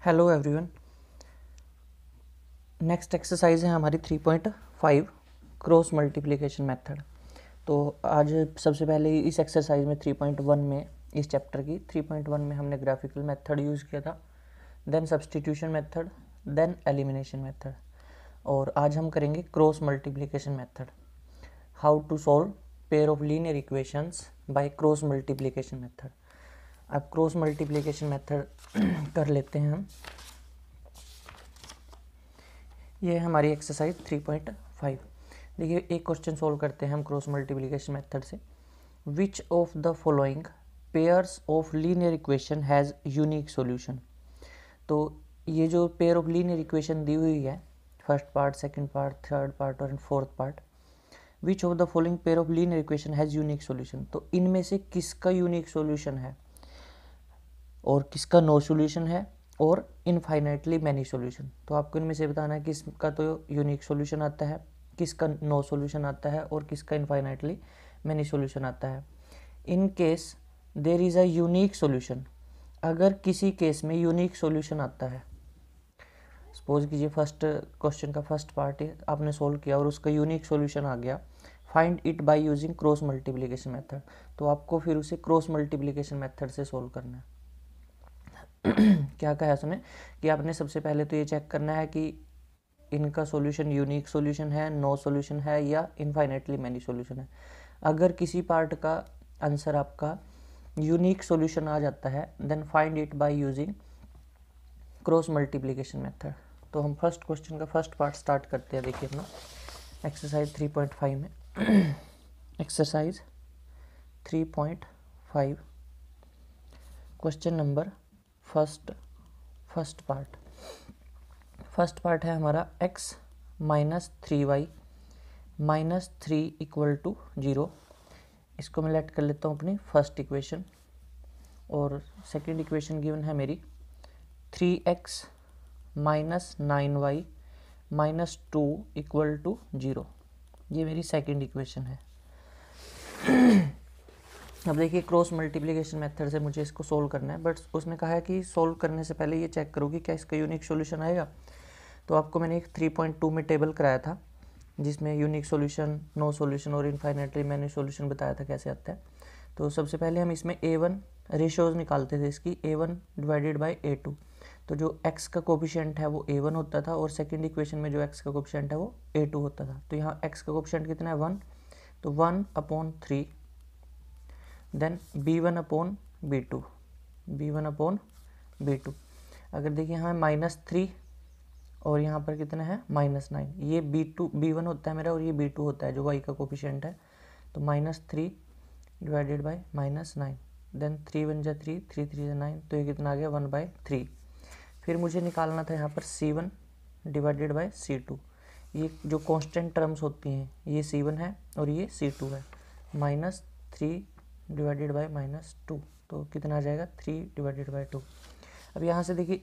Hello everyone. Next exercise है हमारी 3.5 cross multiplication method. तो आज सबसे पहले इस एक्सरसाइज में 3.1 में इस चैप्टर की 3.1 में हमने ग्राफिकल मेथड यूज़ किया था, then substitution method, then elimination method, और आज हम करेंगे cross multiplication method. How to solve pair of linear equations by cross multiplication method. अब क्रॉस मल्टीप्लिकेशन मेथड कर लेते हैं हम। ये है हमारी एक्सरसाइज 3.5। देखिए एक क्वेश्चन सोल्व करते हैं हम क्रॉस मल्टीप्लिकेशन मेथड से। Which of the following pairs of linear equation has unique solution. तो ये जो पेयर ऑफ लीनियर इक्वेशन दी हुई है, first part, second part, third part और fourth part, which of the following pair of linear equation has unique solution. तो इनमें से किसका यूनिक सॉल्यूशन है और किसका नो सॉल्यूशन है और इनफाइनाइटली मैनी सॉल्यूशन। तो आपको इनमें से बताना है किसका तो यूनिक सॉल्यूशन आता है, किसका नो सॉल्यूशन आता है और किसका इनफाइनाइटली मैनी सॉल्यूशन आता है। In case there is a unique solution, अगर किसी केस में यूनिक सॉल्यूशन आता है, सपोज कीजिए फर्स्ट क्वेश्चन का फर्स्ट पार्ट है आपने सोल्व किया और उसका यूनिक सॉल्यूशन आ गया, find it by using cross multiplication method. तो आपको फिर उसे क्रॉस मल्टीप्लिकेशन मेथड से सोल्व करना है। क्या कहा उसने कि आपने सबसे पहले तो ये चेक करना है कि इनका सॉल्यूशन यूनिक सॉल्यूशन है, नो सॉल्यूशन है या इनफाइनाइटली मैनी सॉल्यूशन है। अगर किसी पार्ट का आंसर आपका यूनिक सॉल्यूशन आ जाता है, then find it by using cross multiplication method. तो हम फर्स्ट क्वेश्चन का फर्स्ट पार्ट स्टार्ट करते हैं। देखिए अपना एक्सरसाइज 3.5 में exercise 3.5 question number first part है हमारा x -3y -3 = 0। इसको मैं लेट कर लेता हूँ अपनी फर्स्ट इक्वेशन, और सेकंड इक्वेशन गिवन है मेरी 3x -9y -2 = 0। ये मेरी सेकंड इक्वेशन है। अब देखिए क्रॉस मल्टीप्लिकेशन मेथड से मुझे इसको सोल्व करना है, बट उसने कहा है कि सोल्व करने से पहले ये चेक करो कि क्या इसका यूनिक सॉल्यूशन आएगा। तो आपको मैंने एक 3.2 में टेबल कराया था जिसमें यूनिक सॉल्यूशन, नो सॉल्यूशन और इनफाइनाइटली मैनी सॉल्यूशन बताया था कैसे आता है। तो सबसे पहले हम इसमें a1 रेशियोज निकालते थे इसकी, a1 / a2। तो जो x का कोफिशिएंट है वो a1 होता था और सेकेंड इक्वेशन में जो x का कोफिशिएंट है वो a2 होता था। तो यहाँ x का कोफिशिएंट कितना है 1, तो 1/3, देन b1/b2, b1/b2। अगर देखिए यहाँ -3 और यहाँ पर कितना है -9, ये b1 होता है मेरा और ये b2 होता है जो y का कोफिशिएंट है। तो -3 / -9, देन 3 × 1 = 3, 3 × 3 = 9, तो ये कितना आ गया 1/3। फिर मुझे निकालना था यहाँ पर c1 / c2। ये जो कांस्टेंट टर्म्स होती हैं ये c1 है और ये c2 है। -3 / -2, तो कितना आ जाएगा 3 / 2। अब यहाँ से देखिए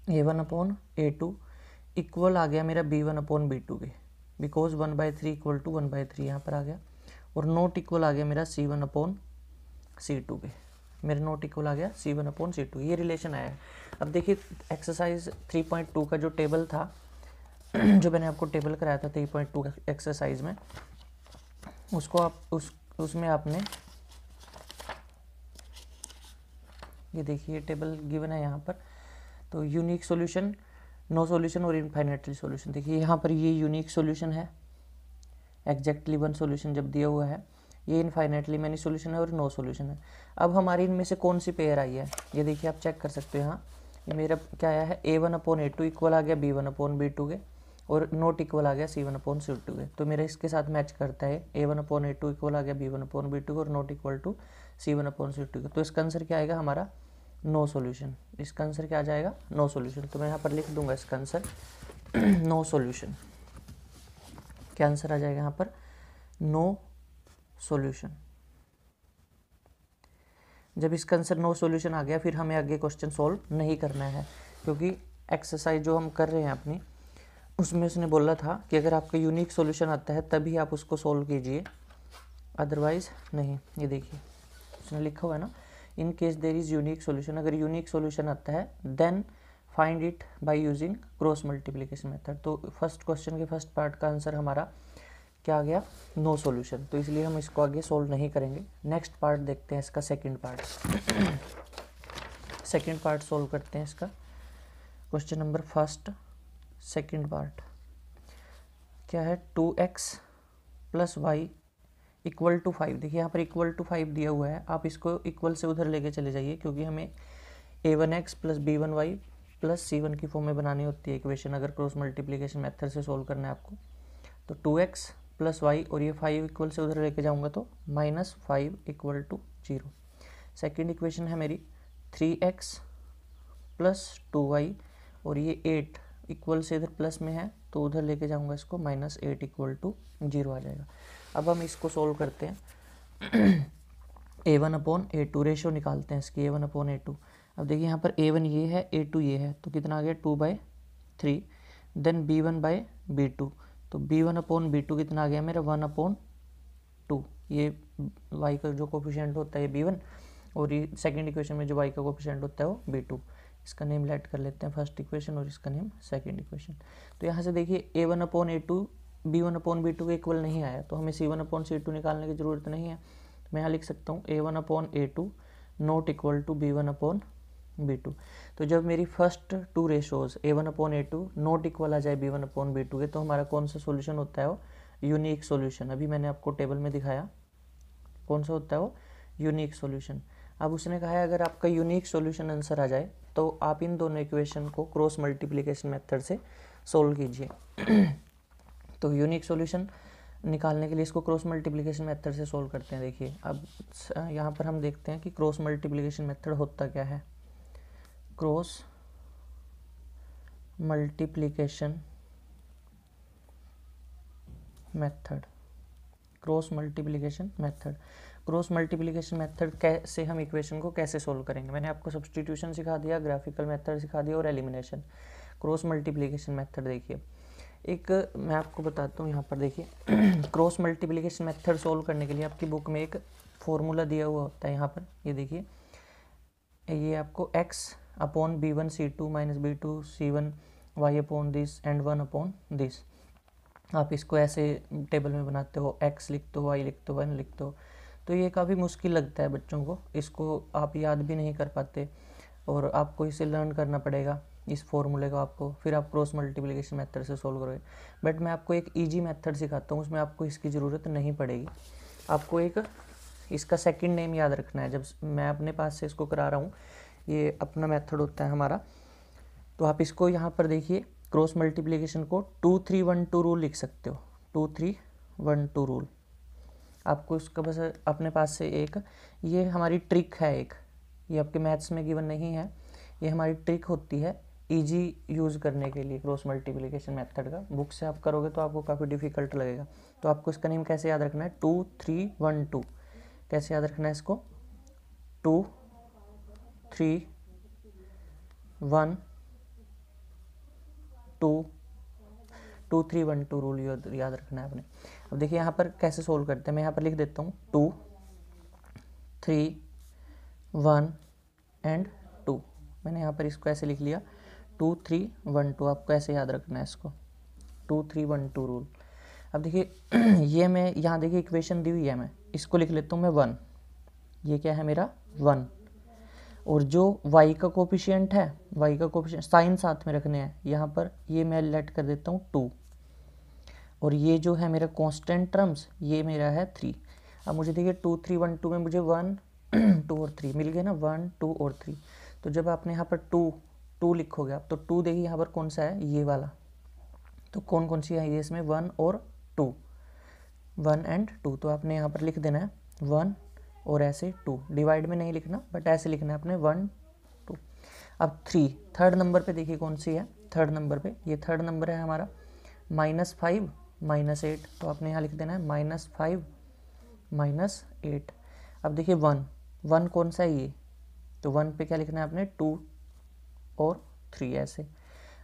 a1/a2 इक्वल आ गया मेरा b1/b2 के, बिकॉज 1/3 = 1/3 यहाँ पर आ गया, और नॉट इक्वल आ गया मेरा c1/c2 के, मेरा नॉट इक्वल आ गया c1/c2। ये रिलेशन आया है। अब देखिए एक्सरसाइज 3.2 का जो टेबल था जो मैंने आपको टेबल कराया था 3.2 एक्सरसाइज में, उसको आप उसमें आपने ये देखिए टेबल गिवन है यहाँ पर। तो यूनिक सॉल्यूशन, नो सॉल्यूशन और इनफाइनाइटली सॉल्यूशन। देखिए यहाँ पर ये यूनिक सॉल्यूशन है, एग्जैक्टली वन सॉल्यूशन जब दिया हुआ है, ये इनफाइनाइटली मैनी सॉल्यूशन है और नो सॉल्यूशन है। अब हमारी इनमें से कौन सी पेयर आई है ये देखिए आप चेक कर सकते हो। यहाँ ये मेरा क्या आया है a1/a2 इक्वल आ गया b1/b2 के, और नोट इक्वल आ गया c1/c2 के। तो मेरा इसके साथ मैच करता है, a1/a2 इक्वल आ गया b1/b2 और नोट इक्वल टू c1/c2 के। तो इसका आंसर क्या आएगा हमारा नो सॉल्यूशन। इसका आंसर क्या आ जाएगा नो सॉल्यूशन। तो मैं यहाँ पर लिख दूंगा इसका आंसर नो सॉल्यूशन। क्या आंसर आ जाएगा यहाँ पर नो सॉल्यूशन। जब इसका आंसर नो सॉल्यूशन आ गया फिर हमें आगे क्वेश्चन सॉल्व नहीं करना है, क्योंकि एक्सरसाइज जो हम कर रहे हैं अपनी उसमें उसने बोला था कि अगर आपका यूनिक सॉल्यूशन आता है तभी आप उसको सॉल्व कीजिए, अदरवाइज नहीं। ये देखिए उसने लिखा हुआ है ना in case there is unique solution, अगर यूनिक सॉल्यूशन आता है then find it by using cross multiplication method. तो फर्स्ट क्वेश्चन के फर्स्ट पार्ट का आंसर हमारा क्या आ गया, नो सॉल्यूशन, तो इसलिए हम इसको आगे सोल्व नहीं करेंगे। नेक्स्ट पार्ट देखते हैं इसका second part. Second part solve करते हैं इसका, question number first second part क्या है, 2x plus Y equal to 5। देखिए यहाँ पर इक्वल टू 5 दिया हुआ है, आप इसको इक्वल से उधर लेके चले जाइए, क्योंकि हमें a1x plus b1y plus c1 की फॉर्म में बनानी होती है इक्वेशन, अगर क्रॉस मल्टीप्लिकेशन मेथड से सोल्व करना है आपको। तो 2x प्लस वाई और ये 5 इक्वल से उधर लेके जाऊंगा तो -5 इक्वल टू 0। सेकेंड इक्वेशन है मेरी 3x प्लस 2y और ये 8 इक्वल से इधर प्लस में है, तो उधर लेके जाऊंगा इसको -8 इक्वल टू 0 आ जाएगा। अब हम इसको सोल्व करते हैं। a1/a2 रेशो निकालते हैं इसकी, a1/a2। अब देखिए यहाँ पर a1 ये है, a2 ये है, तो कितना आ गया 2/3। देन b1/b2, तो b1/b2 कितना आ गया मेरा 1/2। ये y का जो कोफिशिएंट होता है b1, और ये सेकेंड इक्वेशन में जो y का कोफिशिएंट होता है वो b2। इसका नेम लेट कर लेते हैं फर्स्ट इक्वेशन और इसका नेम सेकेंड इक्वेशन। तो यहाँ से देखिए a1/a2 b1/b2 के इक्वल नहीं आया, तो हमें c1/c2 निकालने की ज़रूरत नहीं है। मैं यहाँ लिख सकता हूँ a1/a2 not equal to b1/b2। तो जब मेरी first two ratios a1/a2 not equal आ जाए b1/b2 के, तो हमारा कौन सा सोल्यूशन होता है वो यूनिक सोल्यूशन। अभी मैंने आपको टेबल में दिखाया कौन सा होता है वो यूनिक सोल्यूशन। अब उसने कहा है अगर आपका यूनिक सोल्यूशन आंसर आ जाए तो आप इन दोनों इक्वेशन को क्रॉस मल्टीप्लिकेशन मेथड से सोल्व कीजिए। तो यूनिक सॉल्यूशन निकालने के लिए इसको क्रॉस मल्टीप्लिकेशन मेथड से सोल्व करते हैं। देखिए अब यहाँ पर हम देखते हैं कि क्रॉस मल्टीप्लिकेशन मेथड होता क्या है। Cross multiplication method, cross multiplication method, cross multiplication method कैसे हम इक्वेशन को कैसे सोल्व करेंगे। मैंने आपको सब्सटीट्यूशन सिखा दिया, ग्राफिकल मेथड सिखा दिया और एलिमिनेशन। क्रॉस मल्टीप्लिकेशन मेथड देखिए, एक मैं आपको बताता हूँ यहाँ पर देखिए क्रॉस मल्टीप्लिकेशन मेथड सोल्व करने के लिए आपकी बुक में एक फॉर्मूला दिया हुआ होता है। यहाँ पर ये देखिए, ये आपको x/b1c2 - b2c1 y/this and 1/this। आप इसको ऐसे टेबल में बनाते हो, x लिखते हो, y लिखते हो, 1 लिखते हो, तो ये काफ़ी मुश्किल लगता है बच्चों को, इसको आप याद भी नहीं कर पाते और आपको इसे लर्न करना पड़ेगा इस फॉर्मूले को आपको, फिर आप क्रॉस मल्टीप्लिकेशन मेथड से सोल्व करोगे। बट मैं आपको एक इजी मेथड सिखाता हूँ, उसमें आपको इसकी ज़रूरत नहीं पड़ेगी। आपको एक इसका सेकंड नेम याद रखना है। जब मैं अपने पास से इसको करा रहा हूँ, ये अपना मेथड होता है हमारा, तो आप इसको यहाँ पर देखिए क्रॉस मल्टीप्लिकेशन को 2-3-1-2 रूल लिख सकते हो। 2-3-1-2 रूल आपको इसका बस अपने पास से एक, ये हमारी ट्रिक है एक, ये आपके मैथ्स में गिवन नहीं है, ये हमारी ट्रिक होती है इजी यूज़ करने के लिए क्रॉस मल्टीप्लिकेशन मेथड का। बुक से आप करोगे तो आपको काफ़ी डिफिकल्ट लगेगा। तो आपको इसका नेम कैसे याद रखना है, 2-3-1-2। कैसे याद रखना है इसको, 2-3-1-2, 2-3-1-2 रूल याद रखना है आपने। अब देखिए यहाँ पर कैसे सोल्व करते हैं, मैं यहाँ पर लिख देता हूँ 2-3-1-2। मैंने यहाँ पर इसको ऐसे लिख लिया 2-3-1-2। आपको ऐसे याद रखना है इसको, 2-3-1-2 रूल। अब देखिए ये मैं यहाँ देखिए इक्वेशन दी हुई है, मैं इसको लिख लेता हूँ मैं 1। ये क्या है मेरा 1, और जो y का कोफिशिएंट है, y का कोफिशिएंट साइन साथ में रखने हैं, यहाँ पर ये मैं लेट कर देता हूँ 2, और ये जो है मेरा कांस्टेंट टर्म्स ये मेरा है 3। अब मुझे देखिए 2-3-1-2 में मुझे 1, 2 और 3 मिल गए ना, 1, 2 और 3। तो जब आपने यहाँ पर 2 लिखोगे आप, तो 2 देखिए यहाँ पर कौन सा है, ये वाला। तो कौन कौन सी है ये इसमें, 1 और 2, 1 एंड 2। तो आपने यहाँ पर लिख देना है 1 और ऐसे 2, डिवाइड में नहीं लिखना बट ऐसे लिखना है आपने 1, 2। अब 3 थर्ड नंबर पे देखिए कौन सी है, थर्ड नंबर पे, ये थर्ड नंबर है हमारा -5 -8। तो आपने यहाँ लिख देना है -5 -8। अब देखिए 1 कौन सा है ये, तो 1 पे क्या लिखना है आपने, 2 और 3 ऐसे।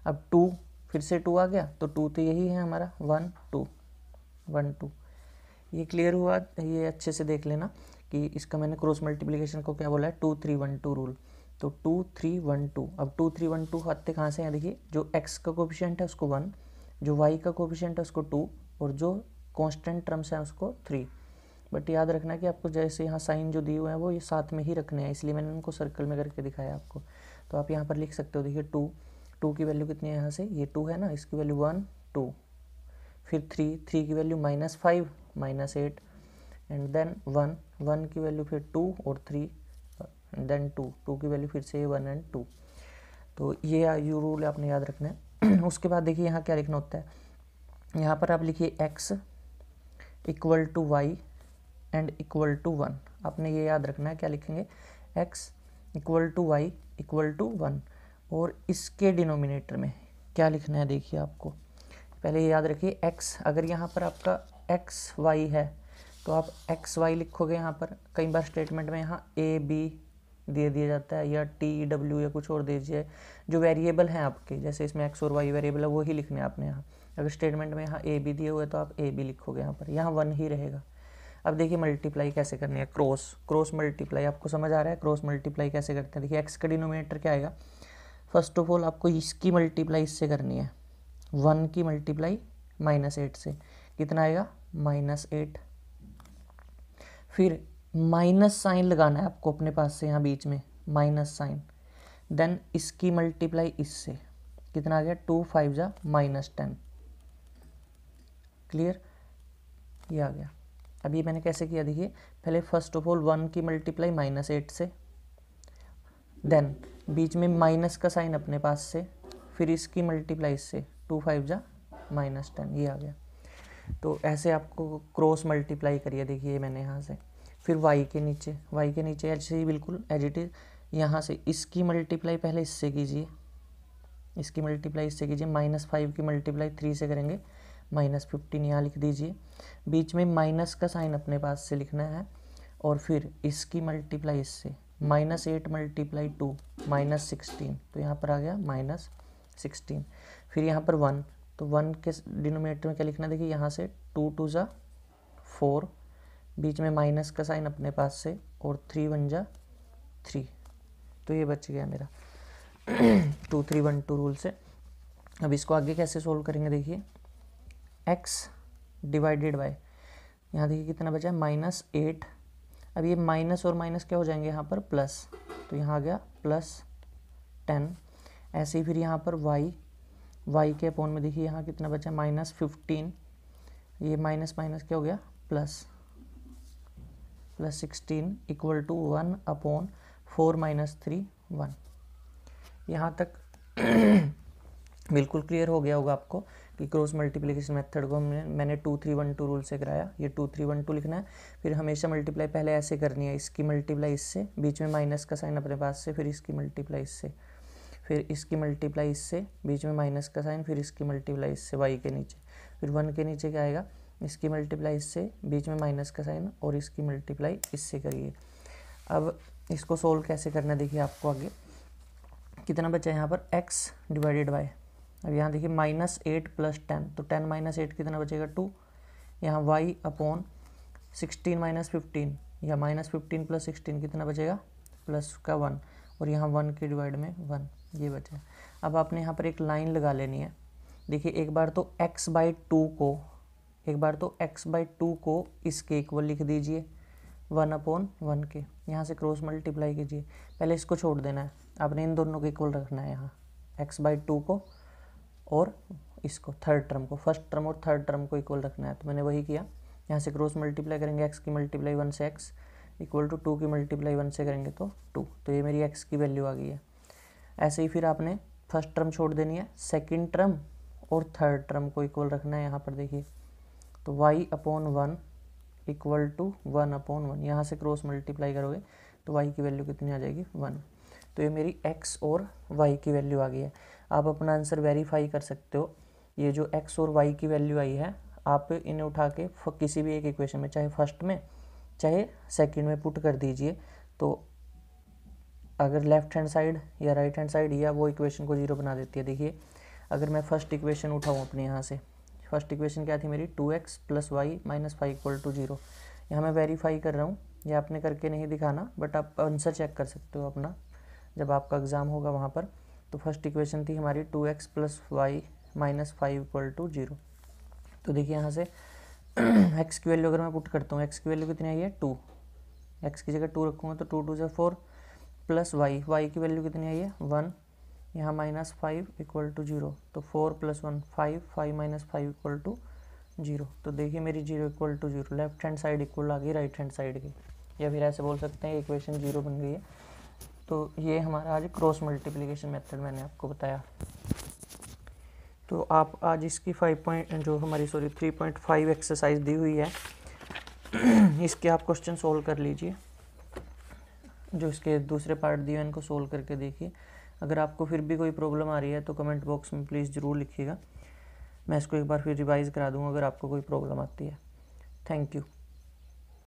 अब 2 फिर से 2 आ गया, तो 2 तो यही है हमारा 1 2 1 2। ये क्लियर हुआ, ये अच्छे से देख लेना कि इसका मैंने क्रॉस मल्टीप्लिकेशन को क्या बोला है, 2 3 1 2 रूल। तो 2 3 1 2, अब 2 3 1 2 आते कहाँ से हैं, देखिए जो x का कोफिशिएंट है उसको 1, जो y का कोफिशिएंट है उसको 2, और जो कांस्टेंट टर्म्स है उसको 3। बट याद रखना कि आपको जैसे यहाँ साइन जो दिए हुए हैं वो ये साथ में ही रखने हैं, इसलिए मैंने उनको सर्कल में करके दिखाया आपको। तो आप यहाँ पर लिख सकते हो, देखिए 2 की वैल्यू कितनी है, यहाँ से ये 2 है ना, इसकी वैल्यू 1 2, फिर 3 की वैल्यू -5 -8, एंड देन 1 की वैल्यू फिर 2 और 3, देन 2 की वैल्यू फिर से 1 एंड 2। तो ये रूल आपने याद रखना है। उसके बाद देखिए यहाँ क्या लिखना होता है, यहाँ पर आप लिखिए x equal to y and equal to 1। आपने ये याद रखना है, क्या लिखेंगे, x equal to y equal to 1, और इसके डिनोमिनेटर में क्या लिखना है, देखिए आपको पहले ये याद रखिए x, अगर यहाँ पर आपका एक्स वाई है तो आप एक्स वाई लिखोगे यहाँ पर। कई बार स्टेटमेंट में यहाँ ए बी दे दिया जाता है, या टी डब्ल्यू या कुछ और दे दीजिए, जो वेरिएबल हैं आपके, जैसे इसमें एक्स और वाई वेरिएबल है वो ही लिखने हैं आपने यहाँ। अगर स्टेटमेंट में यहाँ ए बी दिए हुए तो आप ए बी लिखोगे यहाँ पर, यहाँ 1 ही रहेगा। अब देखिए मल्टीप्लाई कैसे करनी है, क्रॉस मल्टीप्लाई आपको समझ आ रहा है, क्रॉस मल्टीप्लाई कैसे करते हैं। देखिए एक्स का डिनोमिनेटर क्या आएगा, फर्स्ट ऑफ ऑल आपको इसकी मल्टीप्लाई इससे करनी है, 1 की मल्टीप्लाई -8 से, कितना आएगा -8, फिर माइनस साइन लगाना है आपको अपने पास से यहाँ बीच में, माइनस साइन, देन इसकी मल्टीप्लाई इससे, कितना आ गया 2 5 जा -10, क्लियर, ये आ गया। अब ये मैंने कैसे किया, देखिए पहले फर्स्ट ऑफ ऑल 1 की मल्टीप्लाई -8 से, देन बीच में माइनस का साइन अपने पास से, फिर इसकी मल्टीप्लाई इससे 2 5 जा -10, ये आ गया। तो ऐसे आपको क्रॉस मल्टीप्लाई करिए, देखिए मैंने यहाँ से, फिर y के नीचे ऐसे ही बिल्कुल एज इट इज़, यहाँ से इसकी मल्टीप्लाई पहले इससे कीजिए, इसकी मल्टीप्लाई इससे कीजिए, -5 की मल्टीप्लाई 3 से करेंगे, -15 यहाँ लिख दीजिए, बीच में माइनस का साइन अपने पास से लिखना है, और फिर इसकी मल्टीप्लाई इससे, -8 मल्टीप्लाई 2 -16, तो यहाँ पर आ गया -16, फिर यहाँ पर 1, तो 1 के डिनोमिनेटर में क्या लिखना है, देखिए यहाँ से 2 2 जा 4, बीच में माइनस का साइन अपने पास से, और 3 1 जा 3, तो ये बच गया मेरा 2 3 1 2 रूल से। अब इसको आगे कैसे सोल्व करेंगे, देखिए x डिवाइडेड बाय, यहाँ देखिए कितना बचा है -8, अब ये माइनस और माइनस क्या हो जाएंगे यहाँ पर प्लस, तो यहाँ आ गया +10, ऐसे ही फिर यहाँ पर y के अपॉन में देखिए यहाँ कितना बचा -15, ये माइनस माइनस क्या हो गया +16 इक्वल टू 1/4 -3 1। यहाँ तक बिल्कुल क्लियर हो गया होगा आपको कि क्रॉस मल्टीप्लिकेशन मेथड को मैंने 2 3 1 2 रूल से कराया। ये 2 3 1 2 लिखना है, फिर हमेशा मल्टीप्लाई पहले ऐसे करनी है, इसकी मल्टीप्लाई इससे, बीच में माइनस का साइन अपने पास से, फिर इसकी मल्टीप्लाई इससे, फिर इसकी मल्टीप्लाई इससे, बीच में माइनस का साइन, फिर इसकी मल्टीप्लाई इससे y के नीचे, फिर 1 के नीचे क्या आएगा, इसकी मल्टीप्लाई इससे, बीच में माइनस का साइन, और इसकी मल्टीप्लाई इससे करिए। अब इसको सोल्व कैसे करना है, देखिए आपको आगे कितना बचा है यहाँ पर x डिवाइडेड बाय, अब यहाँ देखिए -8 + 10, तो 10 - 8 कितना बचेगा 2, यहाँ y अपॉन 16 - 15, या -15 + 16 कितना बचेगा प्लस का 1, और यहाँ 1 के डिवाइड में 1, ये बचा। अब आपने यहाँ पर एक लाइन लगा लेनी है, देखिए एक बार तो x/2 को इसके इक्वल लिख दीजिए 1/1 के, यहाँ से क्रॉस मल्टीप्लाई कीजिए, पहले इसको छोड़ देना है, आपने इन दोनों को इक्वल रखना है, यहाँ x/2 को और इसको थर्ड टर्म को, फर्स्ट टर्म और थर्ड टर्म को इक्वल रखना है। तो मैंने वही किया, यहाँ से क्रॉस मल्टीप्लाई करेंगे, x की मल्टीप्लाई 1 से x इक्वल टू 2 की मल्टीप्लाई 1 से करेंगे तो 2, तो ये मेरी x की वैल्यू आ गई है। ऐसे ही फिर आपने फर्स्ट टर्म छोड़ देनी है, सेकंड टर्म और थर्ड टर्म को इक्वल रखना है, यहाँ पर देखिए, तो y/1 इक्वल टू 1/1, यहाँ से क्रॉस मल्टीप्लाई करोगे तो y की वैल्यू कितनी आ जाएगी 1। तो ये मेरी x और y की वैल्यू आ गई है। आप अपना आंसर वेरीफाई कर सकते हो, ये जो x और y की वैल्यू आई है, आप इन्हें उठा के किसी भी एक इक्वेशन में, चाहे फर्स्ट में चाहे सेकंड में पुट कर दीजिए, तो अगर लेफ्ट हैंड साइड या राइट हैंड साइड या वो इक्वेशन को 0 बना देती है। देखिए अगर मैं फर्स्ट इक्वेशन उठाऊँ अपने यहाँ से, फर्स्ट इक्वेशन क्या थी मेरी 2x + y - 5 = 0, यहाँ मैं वेरीफाई कर रहा हूँ, ये आपने करके नहीं दिखाना, बट आप आंसर चेक कर सकते हो अपना जब आपका एग्ज़ाम होगा वहाँ पर। तो फर्स्ट इक्वेशन थी हमारी 2x + y - 5 = 0। तो देखिए यहाँ से x की वैल्यू अगर मैं पुट करता हूँ, x की वैल्यू कितनी आई है 2, x की जगह 2 रखूँगा तो 2 × 2 = 4 प्लस y की वैल्यू कितनी आई है 1, यहाँ -5 = 0। तो 4 + 1 5, 5 - 5 = 0। तो देखिए मेरी 0 = 0, लेफ्ट हैंड साइड इक्वल आ गई राइट हैंड साइड की, या फिर ऐसे बोल सकते हैं इक्वेशन 0 बन गई है। तो ये हमारा आज क्रॉस मल्टीप्लिकेशन मेथड मैंने आपको बताया। तो आप आज इसकी 3.5 एक्सरसाइज दी हुई है इसके आप क्वेश्चन सोल्व कर लीजिए। जो इसके दूसरे पार्ट दिए हैं इनको सोल्व करके देखिए। अगर आपको फिर भी कोई प्रॉब्लम आ रही है तो कमेंट बॉक्स में प्लीज़ ज़रूर लिखिएगा, मैं इसको एक बार फिर रिवाइज़ करा दूँगा अगर आपको कोई प्रॉब्लम आती है। Thank you.